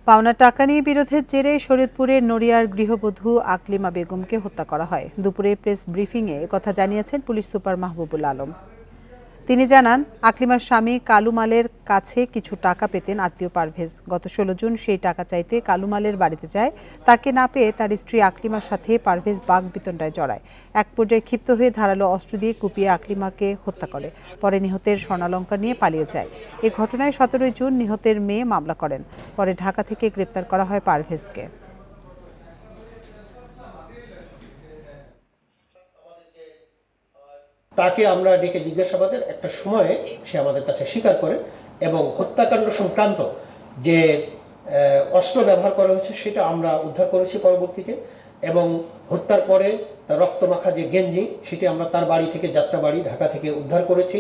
পাওনা টাকা নিয়ে বিরোধের জেরে শরীয়তপুরের নড়িয়ার গৃহবধূ আকলিমা বেগমকে হত্যা করা হয়। দুপুরে প্রেস ব্রিফিংয়ে একথা জানিয়েছেন পুলিশ সুপার মাহবুবুল আলম। তিনি জানান, আকলিমার স্বামী কালুমালের কাছে কিছু টাকা পেতেন আত্মীয় পারভেজ। গত 16 জুন সেই টাকা চাইতে কালুমালের বাড়িতে যায়। তাকে না পেয়ে তার স্ত্রী আকলিমার সাথে পারভেজ বাকবিতণ্ডায় জড়ায়। এক পর্যায়ে ক্ষিপ্ত হয়ে ধারালো অস্ত্র দিয়ে কুপিয়ে আকলিমাকে হত্যা করে। পরে নিহতের স্বর্ণালংকার নিয়ে পালিয়ে যায়। এ ঘটনায় 17 জুন নিহতের মেয়ে মামলা করেন। পরে ঢাকা থেকে গ্রেপ্তার করা হয় পারভেজকে। তাকে আমরা ডেকে জিজ্ঞাসাবাদের একটা সময়ে সে আমাদের কাছে স্বীকার করে এবং হত্যাকাণ্ড সংক্রান্ত যে অস্ত্র ব্যবহার করা হয়েছে সেটা আমরা উদ্ধার করেছি পরবর্তীতে, এবং হত্যার পরে তার রক্তমাখা যে গেঞ্জি সেটি আমরা তার বাড়ি থেকে, যাত্রাবাড়ি ঢাকা থেকে উদ্ধার করেছি।